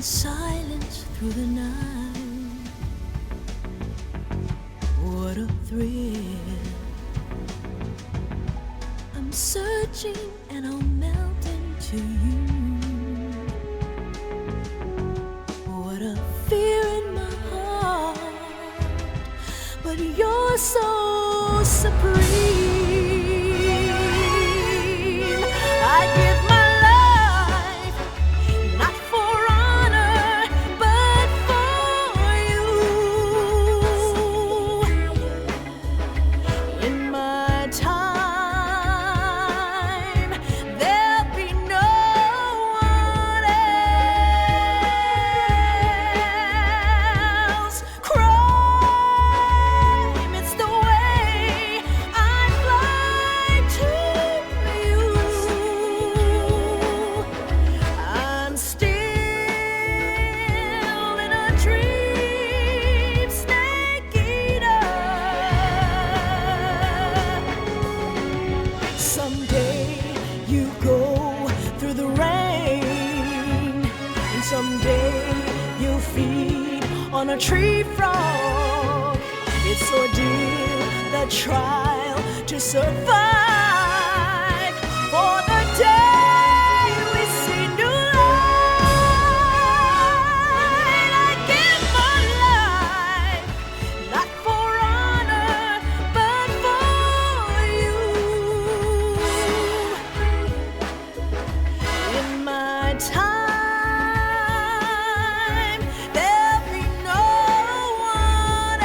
silence through the night. What a thrill. I'm searching and I'll melt into you. What a fear in my heart, but you're so supreme. I give my life, not for honor, but for you. In my time, there'll be no one else. Crime, it's the way I fly to you. I'm still in a dream, snake eater. Someday you go through the rain, and someday you'll feed on a tree frog. It's ordeal, the trial to survive. For the day we see new light, I give my life, not for honor, but for you. In my time, there'll be no one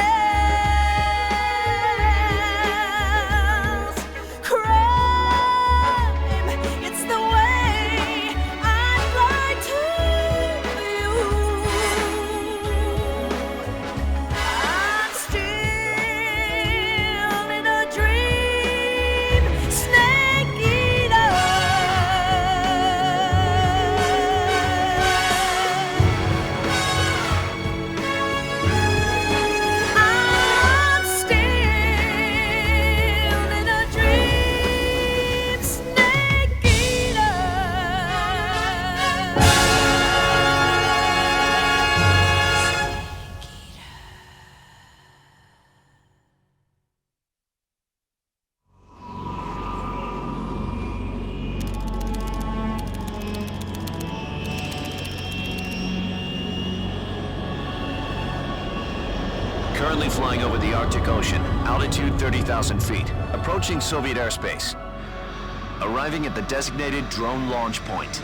else. Crime, it's the way I fly to you. I'm still in a dream, snake eater. I'm still in a dream, snake eater. Currently flying over the Arctic Ocean, altitude 30,000 feet, approaching Soviet airspace. Arriving at the designated drone launch point.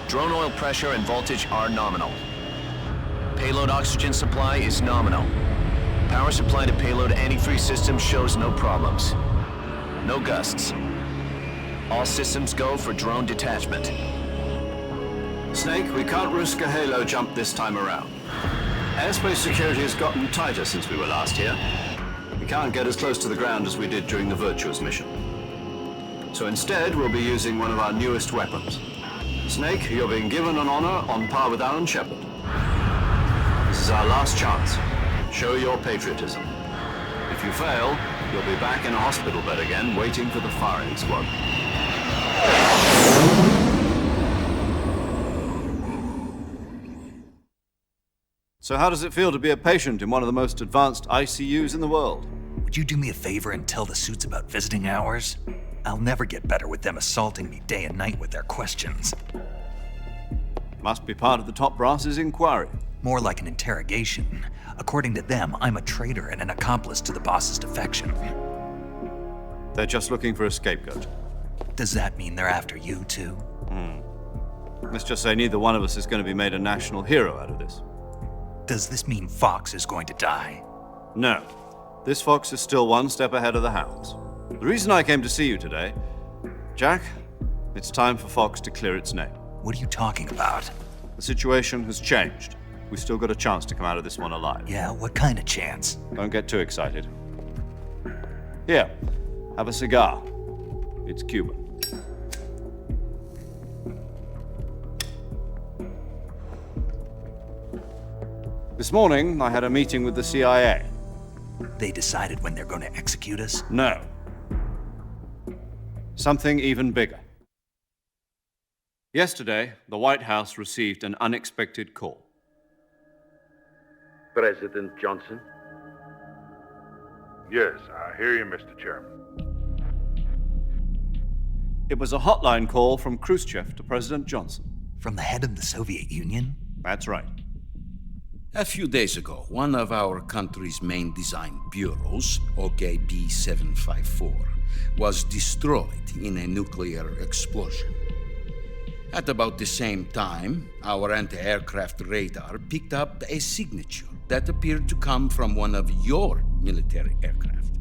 Drone oil pressure and voltage are nominal. Payload oxygen supply is nominal. Power supply to payload antifreeze system shows no problems. No gusts. All systems go for drone detachment. Snake, we can't risk a halo jump this time around. Airspace security has gotten tighter since we were last here. We can't get as close to the ground as we did during the Virtuous mission. So instead, we'll be using one of our newest weapons. Snake, you're being given an honor on par with Alan Shepard. This is our last chance. Show your patriotism. If you fail, you'll be back in a hospital bed again, waiting for the firing squad. So how does it feel to be a patient in one of the most advanced ICUs in the world? Would you do me a favor and tell the suits about visiting hours? I'll never get better with them assaulting me day and night with their questions. Must be part of the top brass's inquiry. More like an interrogation. According to them, I'm a traitor and an accomplice to the boss's defection. They're just looking for a scapegoat. Does that mean they're after you too? Let's just say neither one of us is going to be made a national hero out of this. Does this mean Fox is going to die? No. This fox is still one step ahead of the hounds. The reason I came to see you today, Jack, it's time for Fox to clear its name. What are you talking about? The situation has changed. We've still got a chance to come out of this one alive. Yeah, what kind of chance? Don't get too excited. Here, have a cigar. It's Cuban. This morning, I had a meeting with the CIA. They decided when they're going to execute us? No. Something even bigger. Yesterday, the White House received an unexpected call. President Johnson? Yes, I hear you, Mr. Chairman. It was a hotline call from Khrushchev to President Johnson. From the head of the Soviet Union? That's right. A few days ago, one of our country's main design bureaus, OKB 754, was destroyed in a nuclear explosion. At about the same time, our anti-aircraft radar picked up a signature that appeared to come from one of your military aircraft.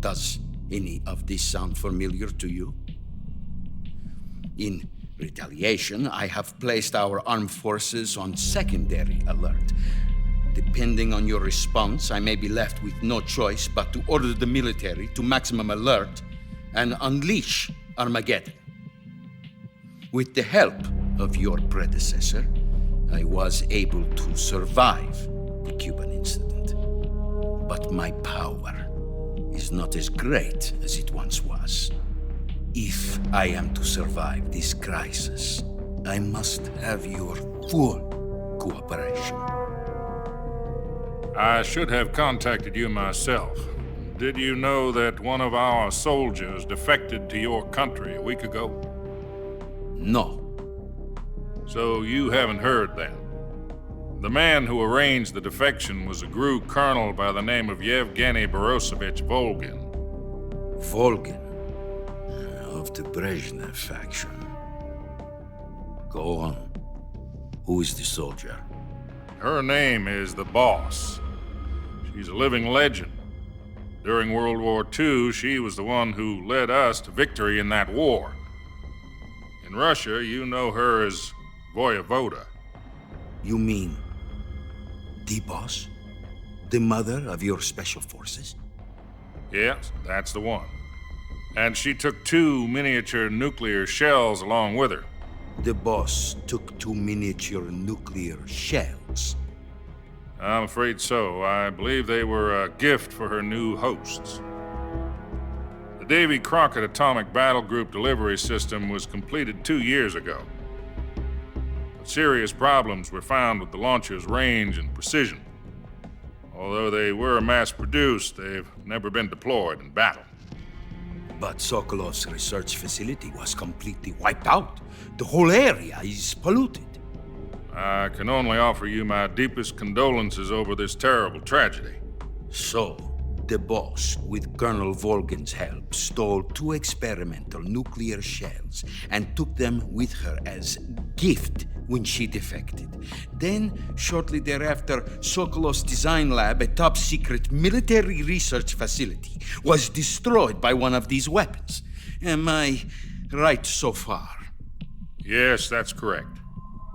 Does any of this sound familiar to you? In retaliation, I have placed our armed forces on secondary alert. Depending on your response, I may be left with no choice but to order the military to maximum alert and unleash Armageddon. With the help of your predecessor, I was able to survive the Cuban incident. But my power is not as great as it once was. If I am to survive this crisis, I must have your full cooperation. I should have contacted you myself. Did you know that one of our soldiers defected to your country a week ago? No. So you haven't heard then. The man who arranged the defection was a GRU colonel by the name of Yevgeny Borosovich Volgin. Volgin, of the Brezhnev faction. Go on. Who is the soldier? Her name is the Boss. She's a living legend. During World War II, she was the one who led us to victory in that war. In Russia, you know her as Voyevoda. You mean the boss? The mother of your special forces? Yes, that's the one. And she took 2 miniature nuclear shells along with her. The boss took 2 miniature nuclear shells. I'm afraid so. I believe they were a gift for her new hosts. The Davy Crockett Atomic Battle Group delivery system was completed 2 years ago. But serious problems were found with the launcher's range and precision. Although they were mass-produced, they've never been deployed in battle. But Sokolov's research facility was completely wiped out. The whole area is polluted. I can only offer you my deepest condolences over this terrible tragedy. So, the boss, with Colonel Volgin's help, stole 2 experimental nuclear shells and took them with her as gift when she defected. Then, shortly thereafter, Sokolov's design lab, a top-secret military research facility, was destroyed by one of these weapons. Am I right so far? Yes, that's correct.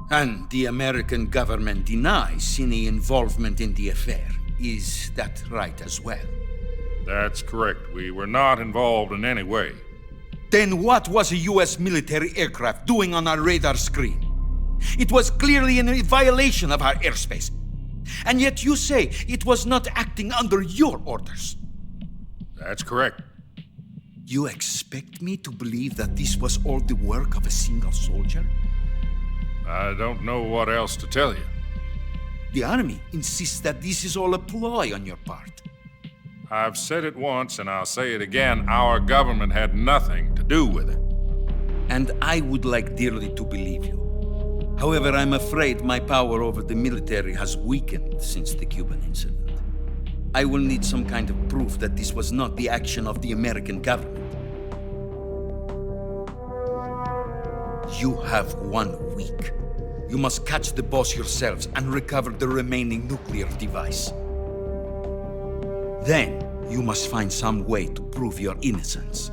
And the American government denies any involvement in the affair. Is that right as well? That's correct. We were not involved in any way. Then what was a U.S. military aircraft doing on our radar screen? It was clearly in violation of our airspace. And yet you say it was not acting under your orders. That's correct. You expect me to believe that this was all the work of a single soldier? I don't know what else to tell you. The army insists that this is all a ploy on your part. I've said it once and I'll say it again. Our government had nothing to do with it. And I would like dearly to believe you. However, I'm afraid my power over the military has weakened since the Cuban incident. I will need some kind of proof that this was not the action of the American government. You have 1 week. You must catch the boss yourselves and recover the remaining nuclear device. Then, you must find some way to prove your innocence.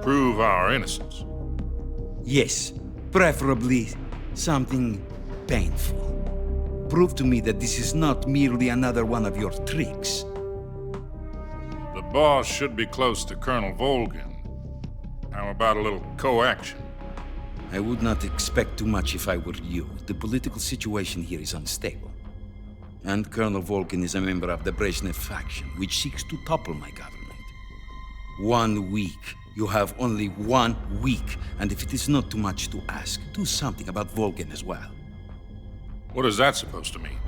Prove our innocence. Yes, preferably something painful. Prove to me that this is not merely another one of your tricks. The boss should be close to Colonel Volgin. How about a little coaction? I would not expect too much if I were you. The political situation here is unstable. And Colonel Volgin is a member of the Brezhnev faction, which seeks to topple my government. 1 week You have only 1 week, and if it is not too much to ask, do something about Volgin as well. What is that supposed to mean?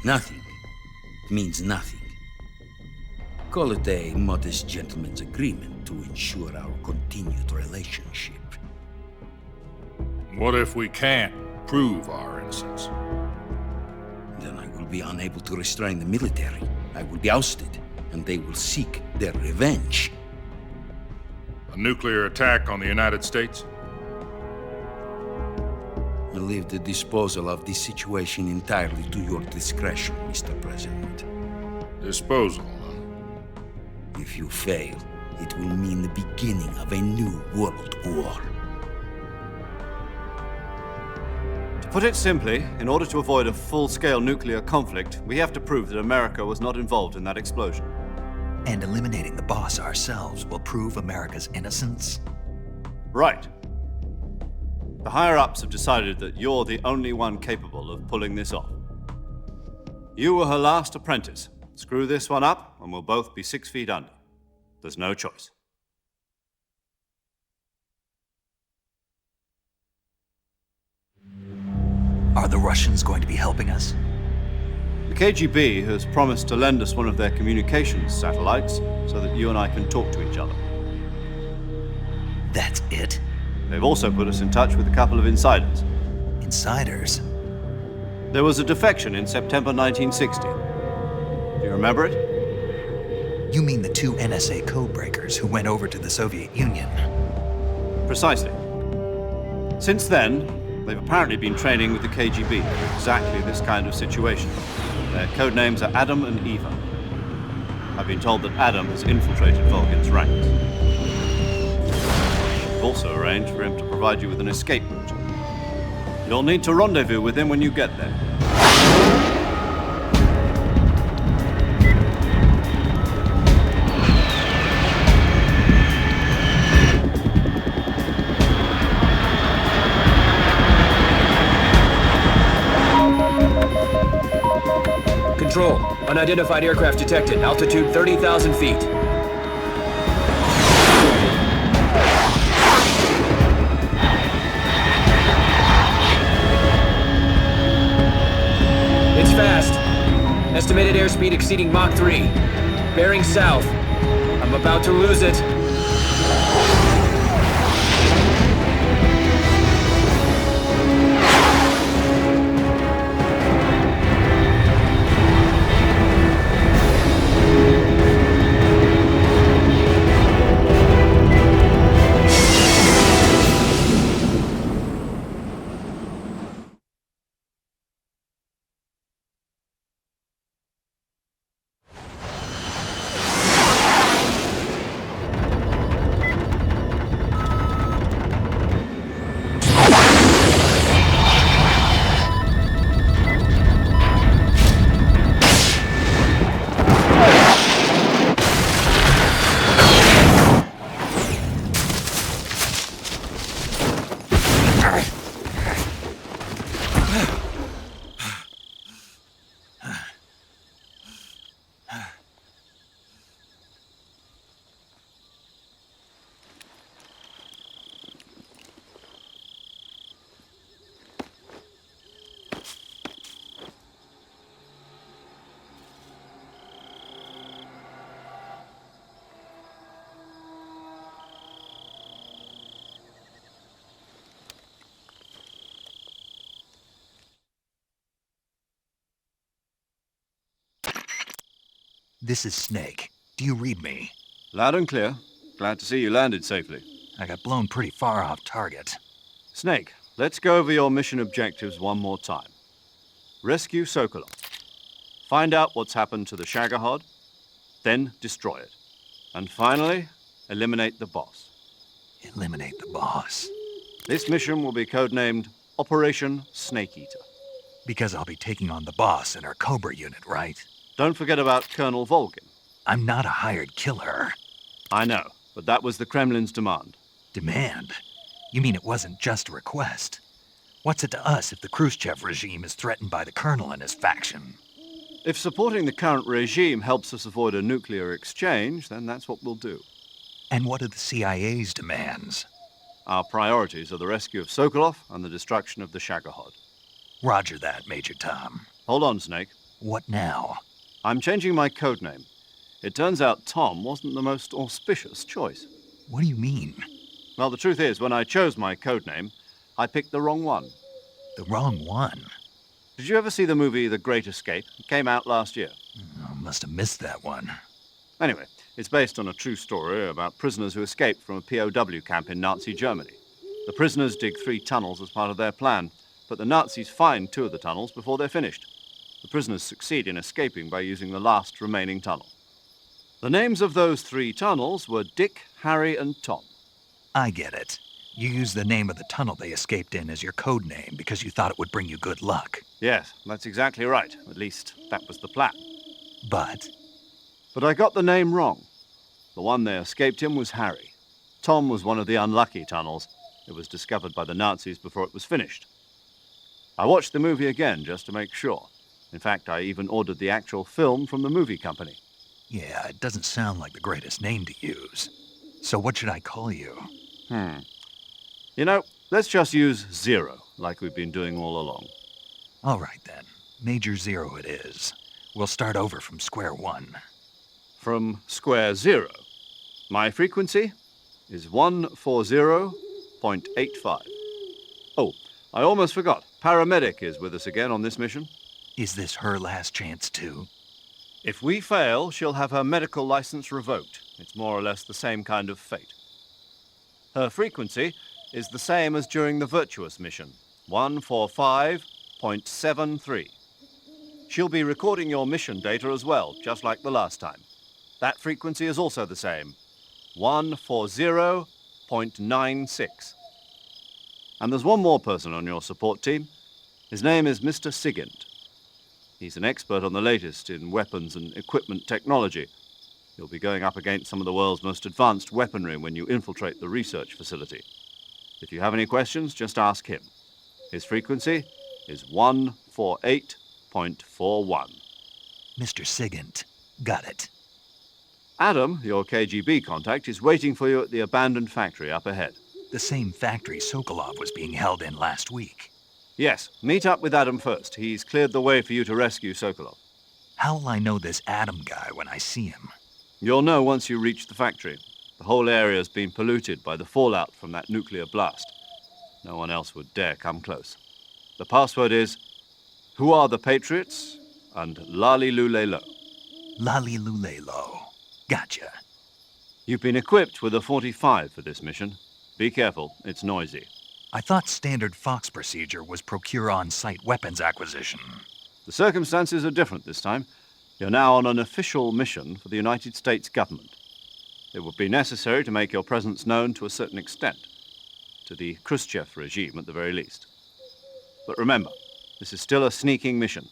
Nothing. It means nothing. Call it a modest gentleman's agreement to ensure our continued relationship. What if we can't prove our innocence? Then I will be unable to restrain the military. I will be ousted, and they will seek their revenge. A nuclear attack on the United States? I leave the disposal of this situation entirely to your discretion, Mr. President. Disposal, huh? If you fail, it will mean the beginning of a new world war. To put it simply, in order to avoid a full-scale nuclear conflict, we have to prove that America was not involved in that explosion. And eliminating the boss ourselves will prove America's innocence? Right. The higher-ups have decided that you're the only one capable of pulling this off. You were her last apprentice. Screw this one up, and we'll both be 6 feet under. There's no choice. Are the Russians going to be helping us? The KGB has promised to lend us one of their communications satellites so that you and I can talk to each other. That's it? They've also put us in touch with a couple of insiders. Insiders? There was a defection in September 1960. Do you remember it? You mean the 2 NSA codebreakers who went over to the Soviet Union? Precisely. Since then, they've apparently been training with the KGB for exactly this kind of situation. Their codenames are Adam and Eva. I've been told that Adam has infiltrated Volgin's ranks. We've also arranged for him to provide you with an escape route. You'll need to rendezvous with him when you get there. Control. Unidentified aircraft detected. Altitude 30,000 feet. It's fast. Estimated airspeed exceeding Mach 3. Bearing south. I'm about to lose it. This is Snake. Do you read me? Loud and clear. Glad to see you landed safely. I got blown pretty far off target. Snake, let's go over your mission objectives one more time. Rescue Sokolov. Find out what's happened to the Shagohod, then destroy it. And finally, eliminate the boss. Eliminate the boss. This mission will be codenamed Operation Snake Eater. Because I'll be taking on the boss in our Cobra unit, right? Don't forget about Colonel Volgin. I'm not a hired killer. I know, but that was the Kremlin's demand. Demand? You mean it wasn't just a request? What's it to us if the Khrushchev regime is threatened by the Colonel and his faction? If supporting the current regime helps us avoid a nuclear exchange, then that's what we'll do. And what are the CIA's demands? Our priorities are the rescue of Sokolov and the destruction of the Shagohod. Roger that, Major Tom. Hold on, Snake. What now? I'm changing my codename. It turns out Tom wasn't the most auspicious choice. What do you mean? Well, the truth is, when I chose my codename, I picked the wrong one. The wrong one? Did you ever see the movie The Great Escape? It came out last year. I must have missed that one. Anyway, it's based on a true story about prisoners who escaped from a POW camp in Nazi Germany. The prisoners dig 3 tunnels as part of their plan, but the Nazis find 2 of the tunnels before they're finished. The prisoners succeed in escaping by using the last remaining tunnel. The names of those 3 tunnels were Dick, Harry, and Tom. I get it. You used the name of the tunnel they escaped in as your code name because you thought it would bring you good luck. Yes, that's exactly right. At least, that was the plan. But But I got the name wrong. The one they escaped in was Harry. Tom was one of the unlucky tunnels. It was discovered by the Nazis before it was finished. I watched the movie again just to make sure. In fact, I even ordered the actual film from the movie company. yeah, it doesn't sound like the greatest name to use. So what should I call you? You know, let's just use Zero, like we've been doing all along. All right then. Major Zero it is. We'll start over from square one. From square zero. My frequency is 140.85. Oh, I almost forgot. Paramedic is with us again on this mission. Is this her last chance too? If we fail, she'll have her medical license revoked. It's more or less the same kind of fate. Her frequency is the same as during the Virtuous mission, 145.73. She'll be recording your mission data as well, just like the last time. That frequency is also the same, 140.96. And there's one more person on your support team. His name is Mr. Sigint. He's an expert on the latest in weapons and equipment technology. You'll be going up against some of the world's most advanced weaponry when you infiltrate the research facility. If you have any questions, just ask him. His frequency is 148.41. Mr. Sigint. Got it. Adam, your KGB contact, is waiting for you at the abandoned factory up ahead. The same factory Sokolov was being held in last week. Yes, meet up with Adam first. He's cleared the way for you to rescue Sokolov. How'll I know this Adam guy when I see him? You'll know once you reach the factory. The whole area's been polluted by the fallout from that nuclear blast. No one else would dare come close. The password is, "Who are the Patriots?" and "Lali Lulelo." Lali Lulelo. Gotcha. You've been equipped with a 45 for this mission. Be careful, it's noisy. I thought standard Fox procedure was procure on-site weapons acquisition. The circumstances are different this time. You're now on an official mission for the United States government. It would be necessary to make your presence known to a certain extent, to the Khrushchev regime at the very least. But remember, this is still a sneaking mission.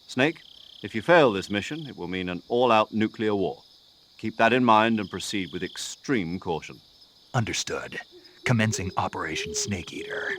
Snake, if you fail this mission, it will mean an all-out nuclear war. Keep that in mind and proceed with extreme caution. Understood. Commencing Operation Snake Eater.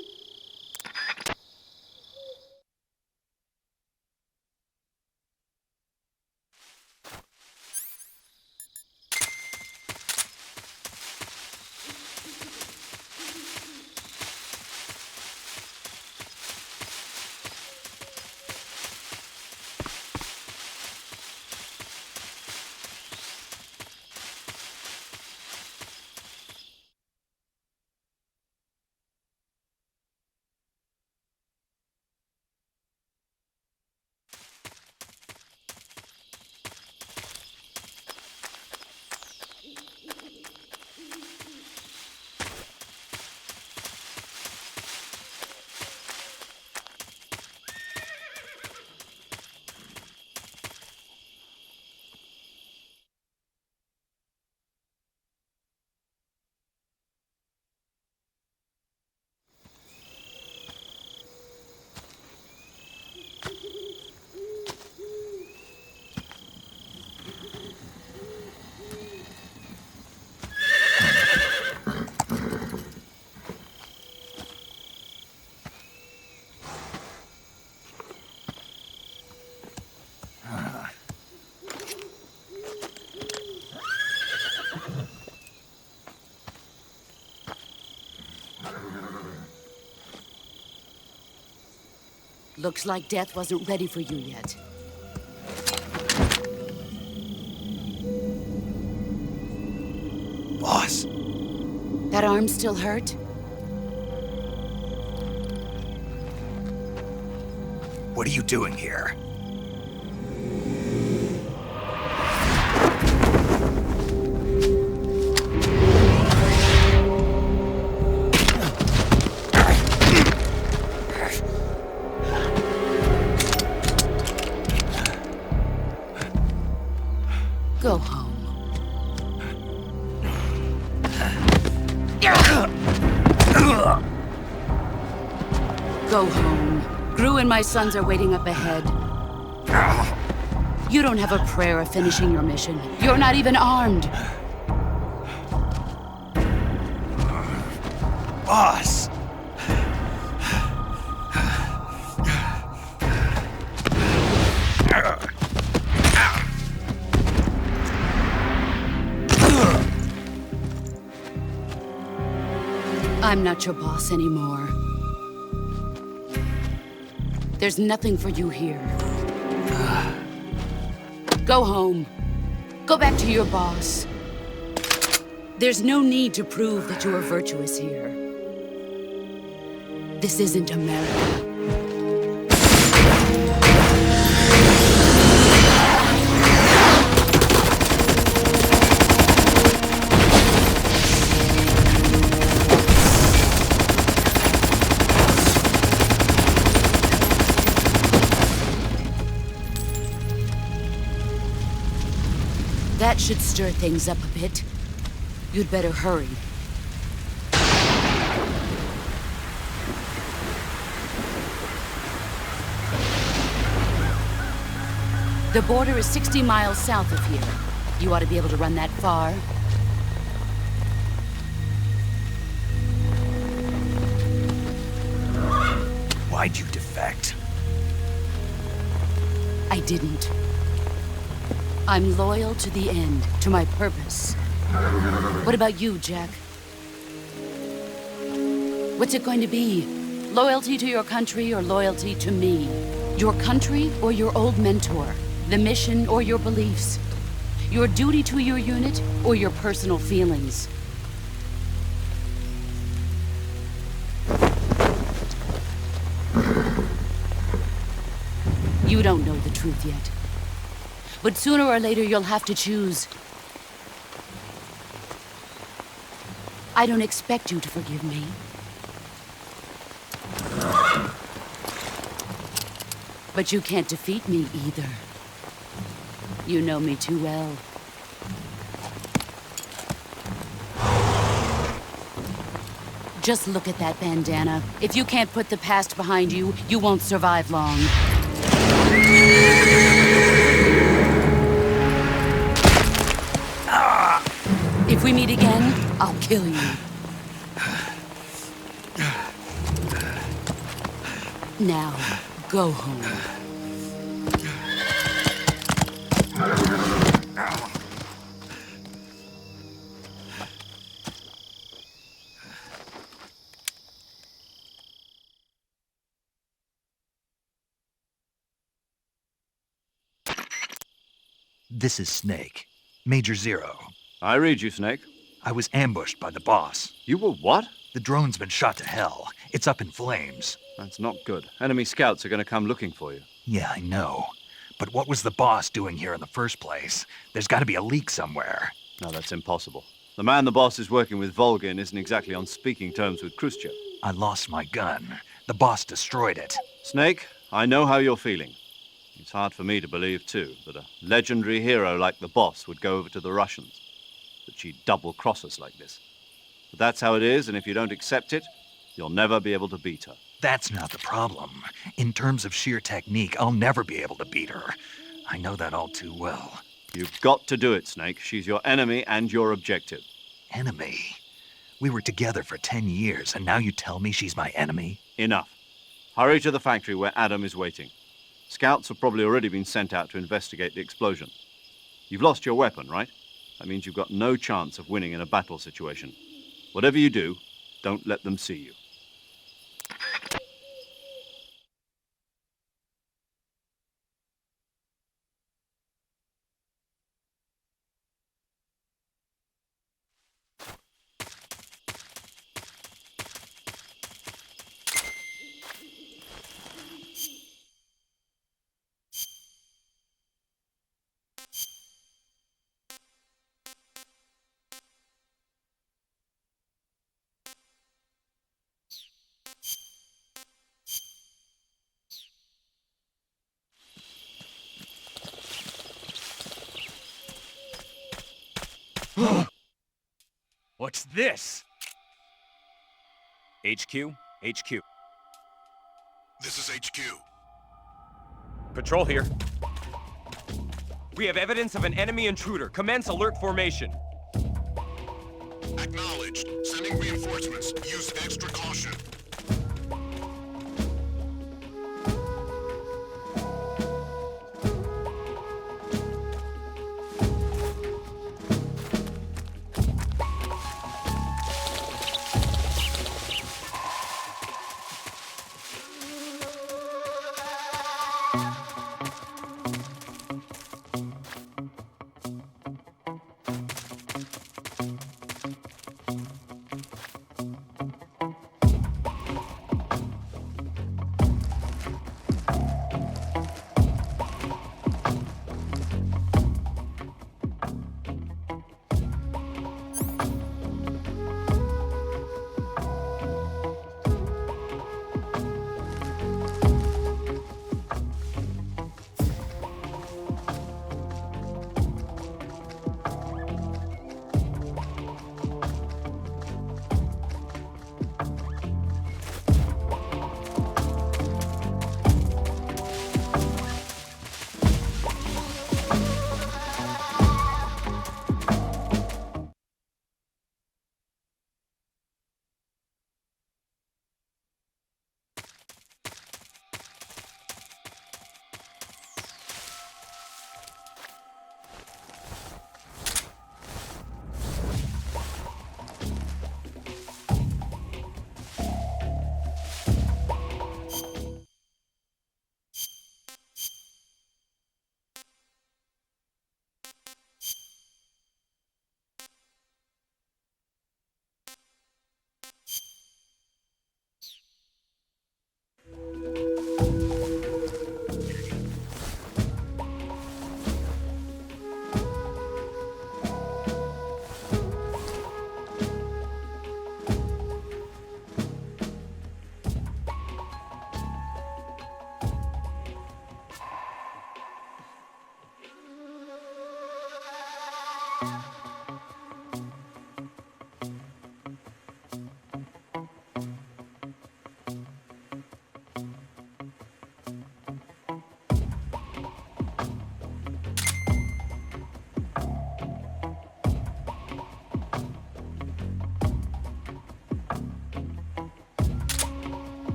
Looks like death wasn't ready for you yet. Boss, That arm still hurt? what are you doing here? Go home. Go home. Gru and my sons are waiting up ahead. You don't have a prayer of finishing your mission. You're not even armed. Boss! I'm not your boss anymore. There's nothing for you here. Go home. Go back to your boss. There's no need to prove that you are virtuous here. This isn't America. That should stir things up a bit. You'd better hurry. The border is 60 miles south of here. You ought to be able to run that far. Why'd you defect? I didn't. I'm loyal to the end, to my purpose. What about you, Jack? What's it going to be? Loyalty to your country or loyalty to me? Your country or your old mentor? The mission or your beliefs? Your duty to your unit or your personal feelings? You don't know the truth yet. But sooner or later, you'll have to choose. I don't expect you to forgive me. But you can't defeat me either. You know me too well. Just look at that bandana. If you can't put the past behind you, you won't survive long. If we meet again, I'll kill you. Now, go home. This is Snake. Major Zero. I read you, Snake. I was ambushed by the boss. You were what? The drone's been shot to hell. It's up in flames. That's not good. Enemy scouts are going to come looking for you. Yeah, I know. But what was the boss doing here in the first place? There's got to be a leak somewhere. No, that's impossible. The man the boss is working with, Volgin, isn't exactly on speaking terms with Khrushchev. I lost my gun. The boss destroyed it. Snake, I know how you're feeling. It's hard for me to believe, too, that a legendary hero like the boss would go over to the Russians. That she'd double-cross us like this. But that's how it is, and if you don't accept it, you'll never be able to beat her. That's not the problem. In terms of sheer technique, I'll never be able to beat her. I know that all too well. You've got to do it, Snake. She's your enemy and your objective. Enemy? We were together for 10 years, and now you tell me she's my enemy? Enough. Hurry to the factory where Adam is waiting. Scouts have probably already been sent out to investigate the explosion. You've lost your weapon, right? That means you've got no chance of winning in a battle situation. Whatever you do, don't let them see you. What's this? HQ? HQ. This is HQ. Patrol here. We have evidence of an enemy intruder. Commence alert formation. Acknowledged. Sending reinforcements. Use extra caution.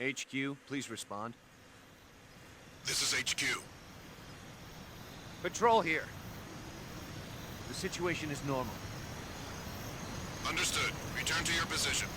HQ, please respond. This is HQ. Patrol here. The situation is normal. Understood. Return to your position.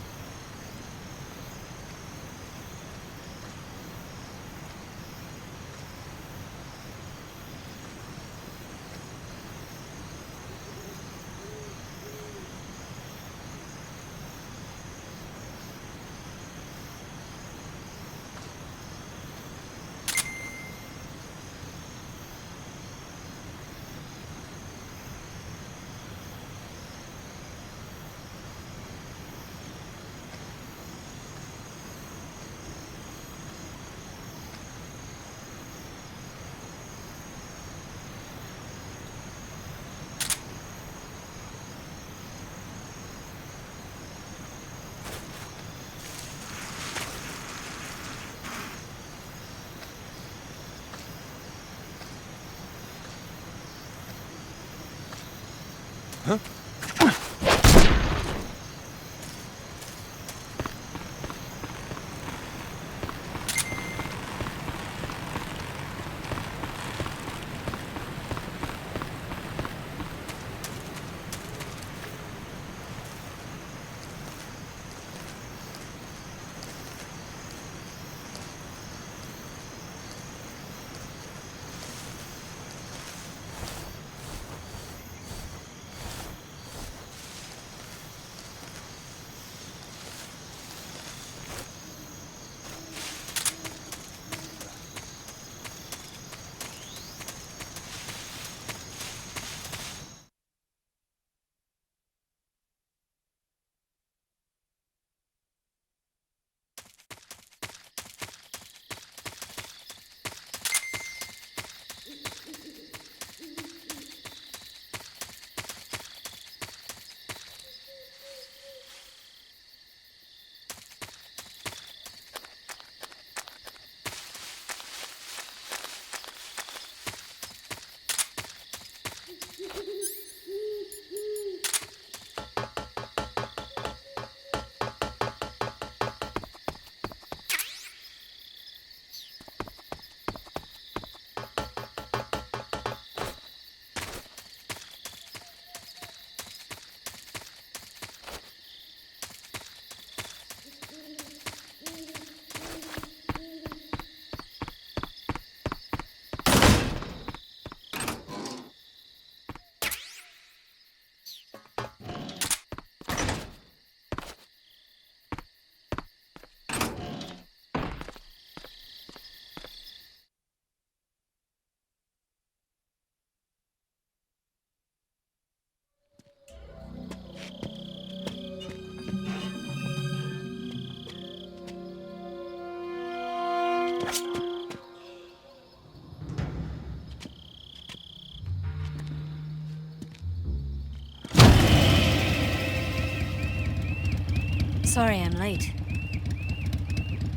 Sorry I'm late.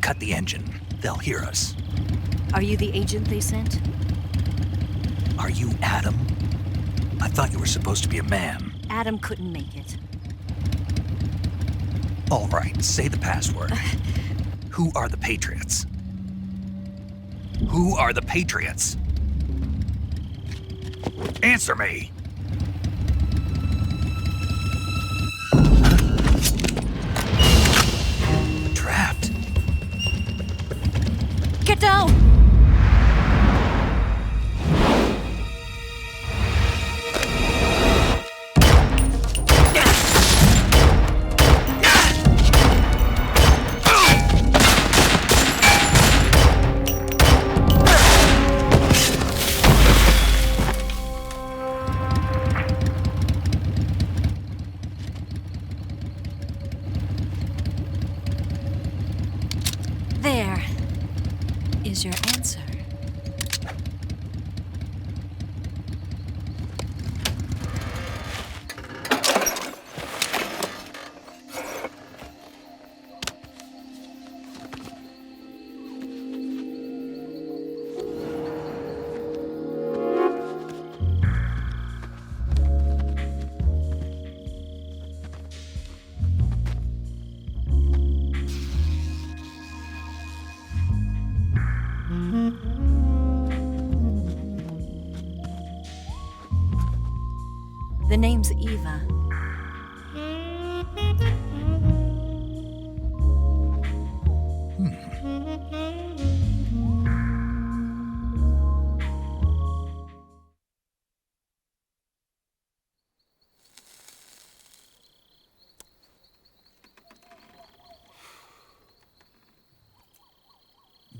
Cut the engine. They'll hear us. Are you the agent they sent? Are you Adam? I thought you were supposed to be a man. Adam couldn't make it. All right, say the password. Who are the Patriots? Who are the Patriots? Answer me! Trapped. Get down! There is your answer. The name's Eva.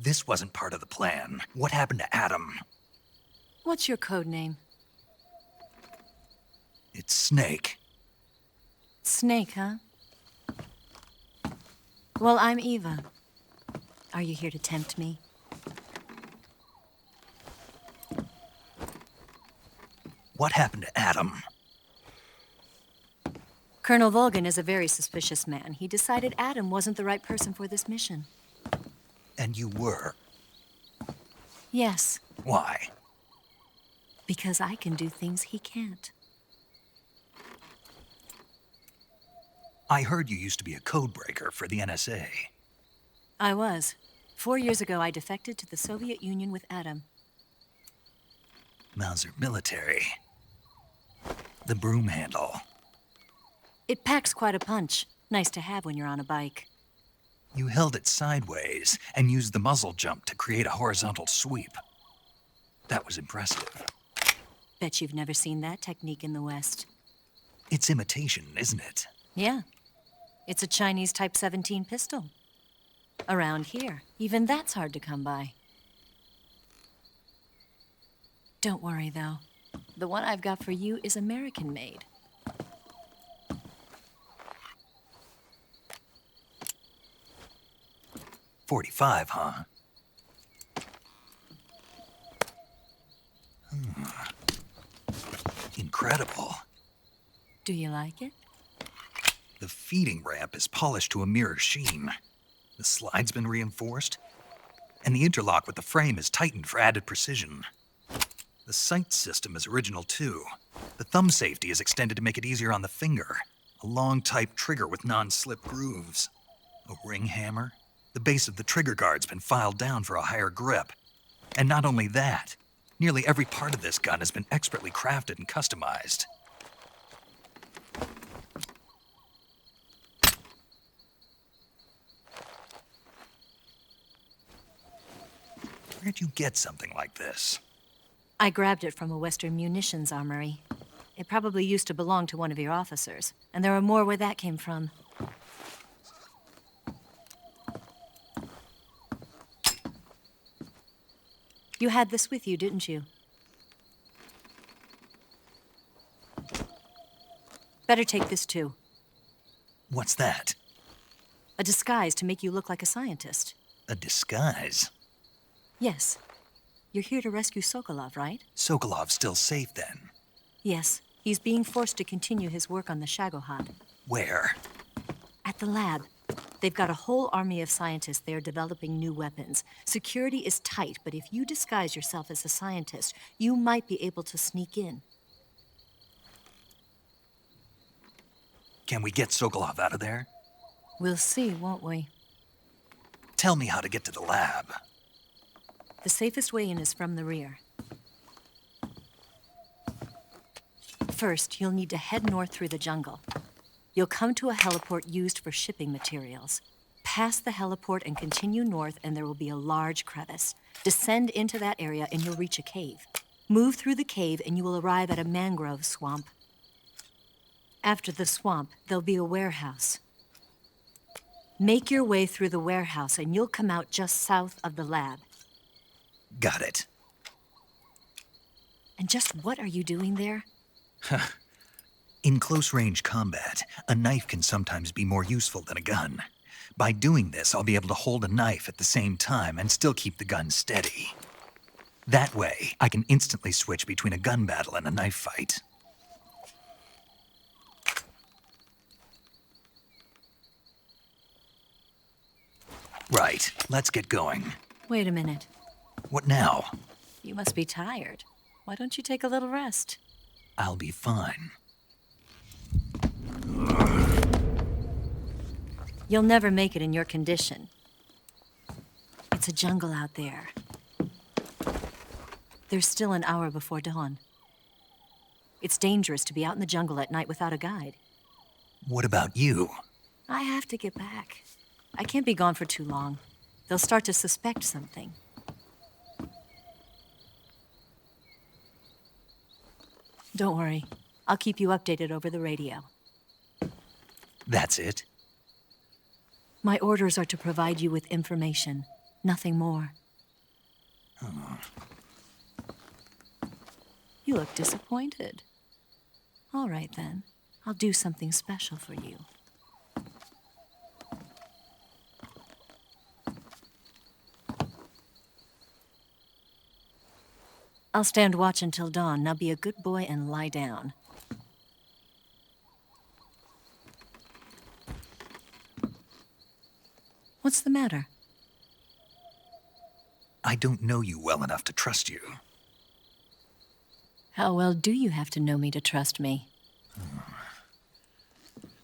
This wasn't part of the plan. What happened to Adam? What's your code name? It's Snake. Snake, huh? Well, I'm Eva. Are you here to tempt me? What happened to Adam? Colonel Volgan is a very suspicious man. He decided Adam wasn't the right person for this mission. And you were. Yes, Why? because I can do things he can't. I heard you used to be a codebreaker for the NSA. I was. 4 years ago, I defected to the Soviet Union with Adam. Mauser military. The broom handle. It packs quite a punch. Nice to have when you're on a bike. You held it sideways and used the muzzle jump to create a horizontal sweep. That was impressive. Bet you've never seen that technique in the West. It's imitation, isn't it? Yeah. It's a Chinese Type 17 pistol. Around here, even that's hard to come by. Don't worry, though. The one I've got for you is American-made. .45, huh? Incredible. Do you like it? The feeding ramp is polished to a mirror sheen. The slide's been reinforced, and the interlock with the frame is tightened for added precision. The sight system is original too. The thumb safety is extended to make it easier on the finger. A long type trigger with non-slip grooves. A ring hammer. The base of the trigger guard's been filed down for a higher grip. And not only that, nearly every part of this gun has been expertly crafted and customized. Where'd you get something like this? I grabbed it from a Western munitions armory. It probably used to belong to one of your officers, and there are more where that came from. You had this with you, didn't you? Better take this too. What's that? A disguise to make you look like a scientist. A disguise? Yes. You're here to rescue Sokolov, right? Sokolov's still safe then. Yes. He's being forced to continue his work on the Shagohod. Where? At the lab. They've got a whole army of scientists there developing new weapons. Security is tight, but if you disguise yourself as a scientist, you might be able to sneak in. Can we get Sokolov out of there? We'll see, won't we? Tell me how to get to the lab. The safest way in is from the rear. First, you'll need to head north through the jungle. You'll come to a heliport used for shipping materials. Pass the heliport and continue north, and there will be a large crevice. Descend into that area, and you'll reach a cave. Move through the cave, and you will arrive at a mangrove swamp. After the swamp, there'll be a warehouse. Make your way through the warehouse, and you'll come out just south of the lab. Got it. And just what are you doing there? In close-range combat, a knife can sometimes be more useful than a gun. By doing this, I'll be able to hold a knife at the same time and still keep the gun steady. That way, I can instantly switch between a gun battle and a knife fight. Right, let's get going. Wait a minute. What now? You must be tired. Why don't you take a little rest? I'll be fine. You'll never make it in your condition. It's a jungle out there. There's still an hour before dawn. It's dangerous to be out in the jungle at night without a guide. What about you? I have to get back. I can't be gone for too long. They'll start to suspect something. Don't worry. I'll keep you updated over the radio. That's it? My orders are to provide you with information, nothing more. You look disappointed. All right, then. I'll do something special for you. I'll stand watch until dawn. Now be a good boy and lie down. What's the matter? I don't know you well enough to trust you. How well do you have to know me to trust me?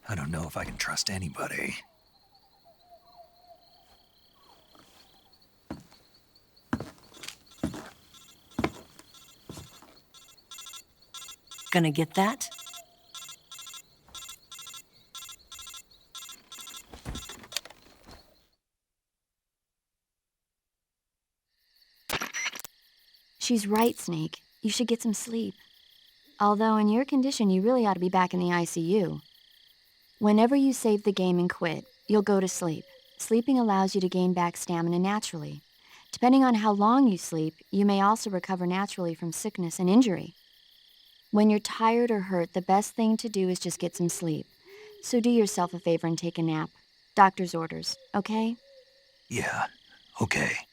I don't know if I can trust anybody. Gonna get that? She's right, Snake. You should get some sleep. Although in your condition, you really ought to be back in the ICU. Whenever you save the game and quit, you'll go to sleep. Sleeping allows you to gain back stamina naturally. Depending on how long you sleep, you may also recover naturally from sickness and injury. When you're tired or hurt, the best thing to do is just get some sleep. So do yourself a favor and take a nap. Doctor's orders, okay? Yeah, okay.